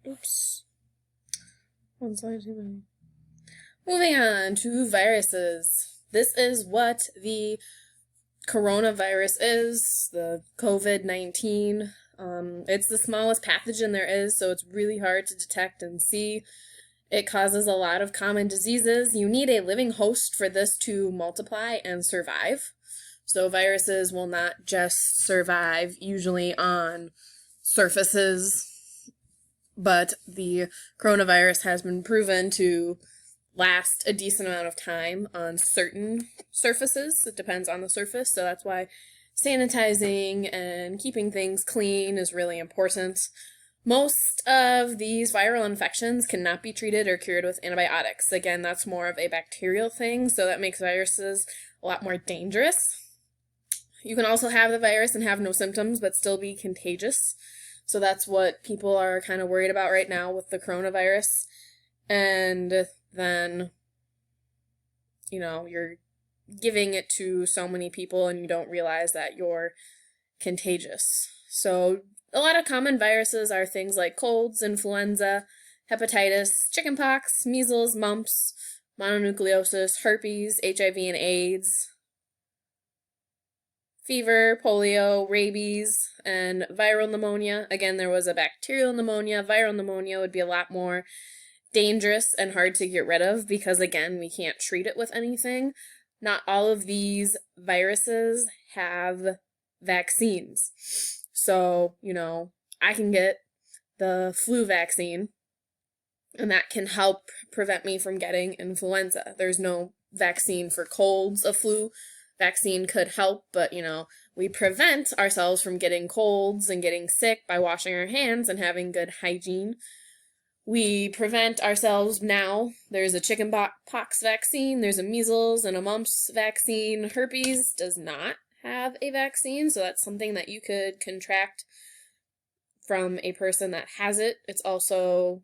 Oops. One slide too many. Moving on to viruses. This is what the coronavirus is, the COVID-19. It's the smallest pathogen there is, so it's really hard to detect and see. It causes a lot of common diseases. You need a living host for this to multiply and survive. So viruses will not just survive usually on surfaces, but the coronavirus has been proven to last a decent amount of time on certain surfaces. It depends on the surface, so that's why sanitizing and keeping things clean is really important. Most of these viral infections cannot be treated or cured with antibiotics. Again, that's more of a bacterial thing, so that makes viruses a lot more dangerous. You can also have the virus and have no symptoms but still be contagious. So that's what people are kind of worried about right now with the coronavirus. And then, you're giving it to so many people and you don't realize that you're contagious. So a lot of common viruses are things like colds, influenza, hepatitis, chickenpox, measles, mumps, mononucleosis, herpes, HIV and AIDS, fever, polio, rabies, and viral pneumonia. Again, there was a bacterial pneumonia. Viral pneumonia would be a lot more dangerous and hard to get rid of because, again, we can't treat it with anything. Not all of these viruses have vaccines. So, I can get the flu vaccine and that can help prevent me from getting influenza. There's no vaccine for colds. A flu vaccine could help, but, we prevent ourselves from getting colds and getting sick by washing our hands and having good hygiene. We prevent ourselves now. There's a chickenpox vaccine, there's a measles and a mumps vaccine. Herpes does not have a vaccine, so that's something that you could contract from a person that has it. It's also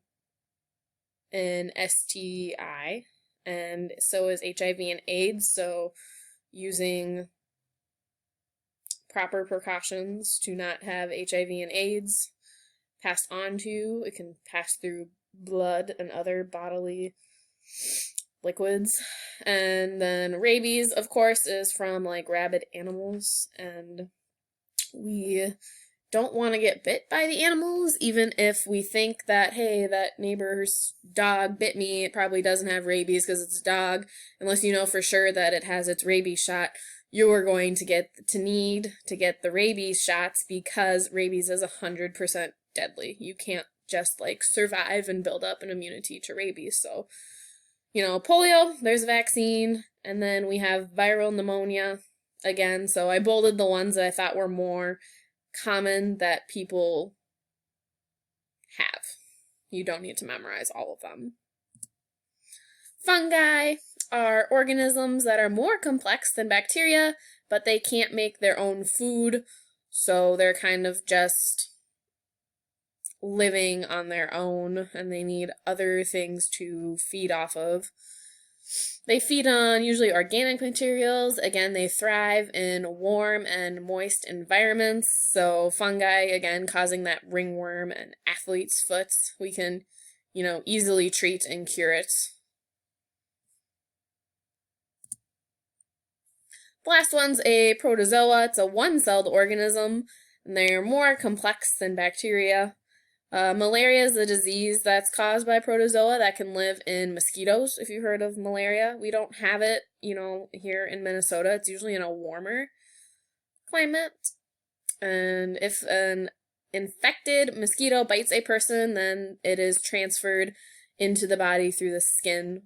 an STI, and so is HIV and AIDS, so using proper precautions to not have HIV and AIDS passed on to. It can pass through blood and other bodily liquids. And then rabies, of course, is from rabid animals, and we don't want to get bit by the animals, even if we think that, hey, that neighbor's dog bit me, it probably doesn't have rabies because it's a dog. Unless you know for sure that it has its rabies shot, you are going to need to get the rabies shots because rabies is 100% deadly. You can't just survive and build up an immunity to rabies. So, polio, there's a vaccine, and then we have viral pneumonia again. So I bolded the ones that I thought were more common that people have. You don't need to memorize all of them. Fungi are organisms that are more complex than bacteria, but they can't make their own food, so they're kind of just living on their own, and they need other things to feed off of. They feed on usually organic materials. Again, they thrive in warm and moist environments. So fungi, again, causing that ringworm and athlete's foot, we can, easily treat and cure it. The last one's a protozoa. It's a one-celled organism, and they're more complex than bacteria. Malaria is a disease that's caused by protozoa that can live in mosquitoes, if you've heard of malaria. We don't have it, here in Minnesota. It's usually in a warmer climate. And if an infected mosquito bites a person, then it is transferred into the body through the skin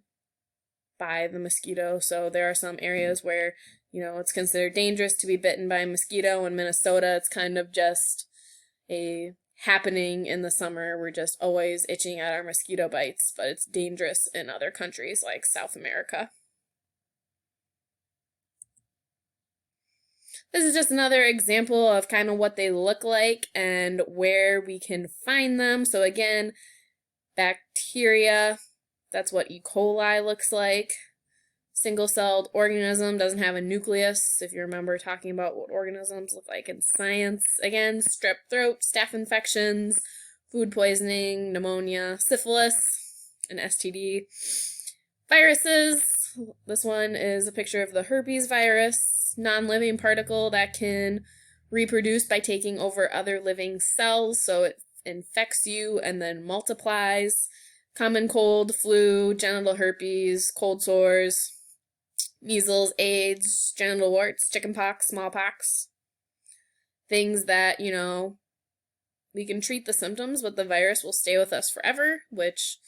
by the mosquito. So there are some areas where, it's considered dangerous to be bitten by a mosquito. In Minnesota, it's kind of just a happening in the summer. We're just always itching at our mosquito bites, but it's dangerous in other countries like South America. This is just another example of kind of what they look like and where we can find them. So again, bacteria, that's what E. coli looks like. Single-celled organism, doesn't have a nucleus, if you remember talking about what organisms look like in science. Again, strep throat, staph infections, food poisoning, pneumonia, syphilis, and STD. Viruses. This one is a picture of the herpes virus, non-living particle that can reproduce by taking over other living cells, so it infects you and then multiplies. Common cold, flu, genital herpes, cold sores, measles, AIDS, genital warts, chickenpox, smallpox. Things that, we can treat the symptoms, but the virus will stay with us forever, which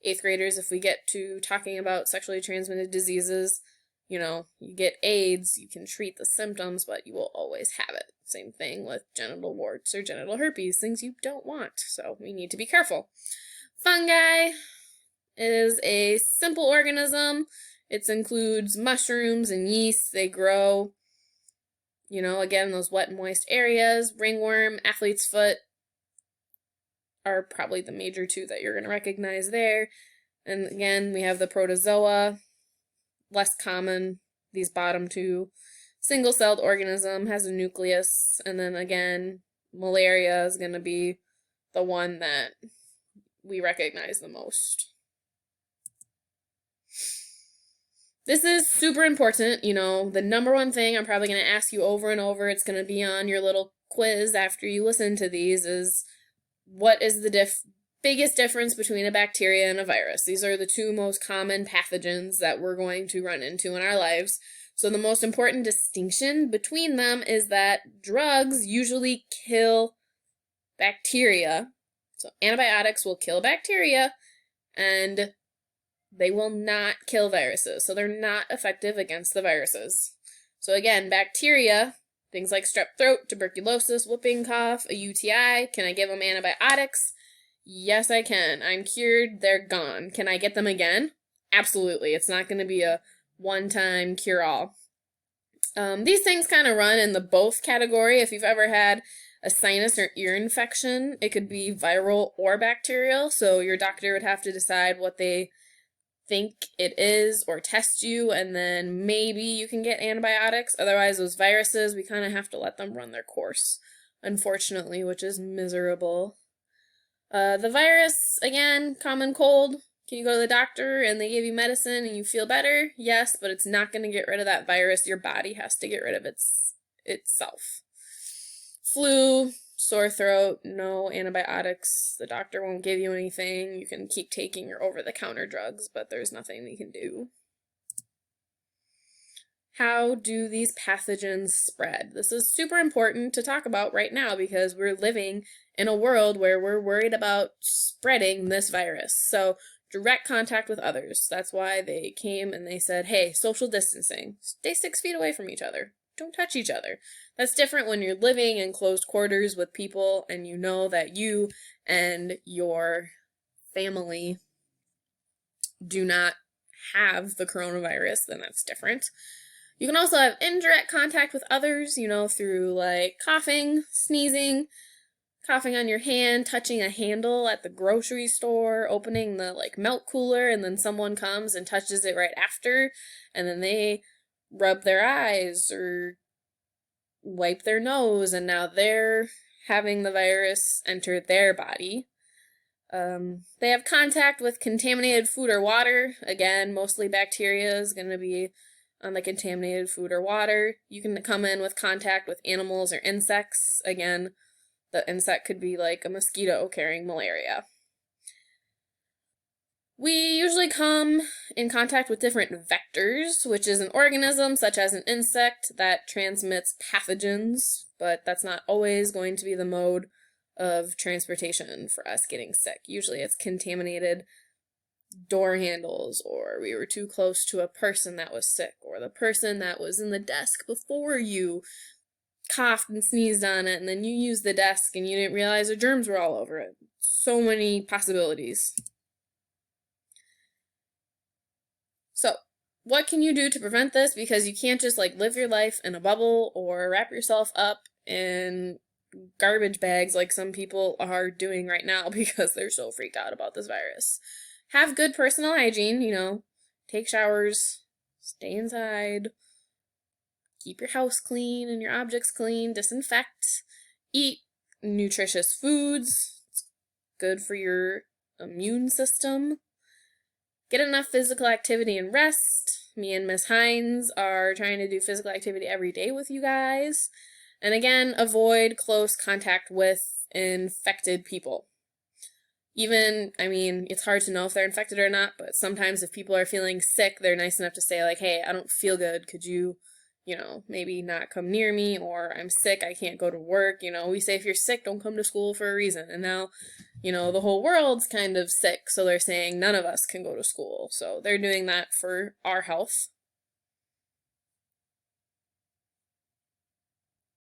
8th graders, if we get to talking about sexually transmitted diseases, you get AIDS, you can treat the symptoms, but you will always have it. Same thing with genital warts or genital herpes, things you don't want, so we need to be careful. Fungi is a simple organism. It includes mushrooms and yeast. They grow, again, those wet and moist areas. Ringworm, athlete's foot are probably the major two that you're going to recognize there. And again, we have the protozoa, less common, these bottom two. Single-celled organism, has a nucleus, and then again, malaria is going to be the one that we recognize the most. This is super important, the number one thing I'm probably going to ask you over and over, it's going to be on your little quiz after you listen to these, is what is the biggest difference between a bacteria and a virus? These are the two most common pathogens that we're going to run into in our lives. So the most important distinction between them is that drugs usually kill bacteria. So antibiotics will kill bacteria, and they will not kill viruses. So they're not effective against the viruses. So again, bacteria, things like strep throat, tuberculosis, whooping cough, a UTI, can I give them antibiotics? Yes, I can. I'm cured, they're gone. Can I get them again? Absolutely. It's not going to be a one-time cure-all. These things kind of run in the both category. If you've ever had a sinus or ear infection, it could be viral or bacterial, so your doctor would have to decide what they think it is or test you, and then maybe you can get antibiotics. Otherwise, those viruses, we kind of have to let them run their course, unfortunately, which is miserable. The virus, again, common cold. Can you go to the doctor and they give you medicine and you feel better? Yes, but it's not going to get rid of that virus. Your body has to get rid of itself. Flu, sore throat, no antibiotics. The doctor won't give you anything. You can keep taking your over-the-counter drugs, but there's nothing we can do. How do these pathogens spread? This is super important to talk about right now because we're living in a world where we're worried about spreading this virus. So direct contact with others. That's why they came and they said, hey, social distancing. Stay 6 feet away from each other. Don't touch each other. That's different when you're living in closed quarters with people and you know that you and your family do not have the coronavirus, then that's different. You can also have indirect contact with others, through like coughing, sneezing, coughing on your hand, touching a handle at the grocery store, opening the milk cooler, and then someone comes and touches it right after, and then they rub their eyes or wipe their nose, and now they're having the virus enter their body. They have contact with contaminated food or water. Again, mostly bacteria is going to be on the contaminated food or water. You can come in with contact with animals or insects. Again, the insect could be like a mosquito carrying malaria. We usually come in contact with different vectors, which is an organism such as an insect that transmits pathogens, but that's not always going to be the mode of transportation for us getting sick. Usually it's contaminated door handles, or we were too close to a person that was sick, or the person that was in the desk before you coughed and sneezed on it, and then you used the desk and you didn't realize the germs were all over it. So many possibilities. So, what can you do to prevent this? Because you can't just live your life in a bubble or wrap yourself up in garbage bags like some people are doing right now because they're so freaked out about this virus. Have good personal hygiene, take showers, stay inside, keep your house clean and your objects clean, disinfect, eat nutritious foods. It's good for your immune system. Get enough physical activity and rest. Me and Miss Hines are trying to do physical activity every day with you guys. And again, avoid close contact with infected people. Even, I mean, it's hard to know if they're infected or not, but sometimes if people are feeling sick, they're nice enough to say, like, hey, I don't feel good. Could you, maybe not come near me, or I'm sick, I can't go to work. We say if you're sick, don't come to school for a reason. And now, the whole world's kind of sick, so they're saying none of us can go to school. So they're doing that for our health.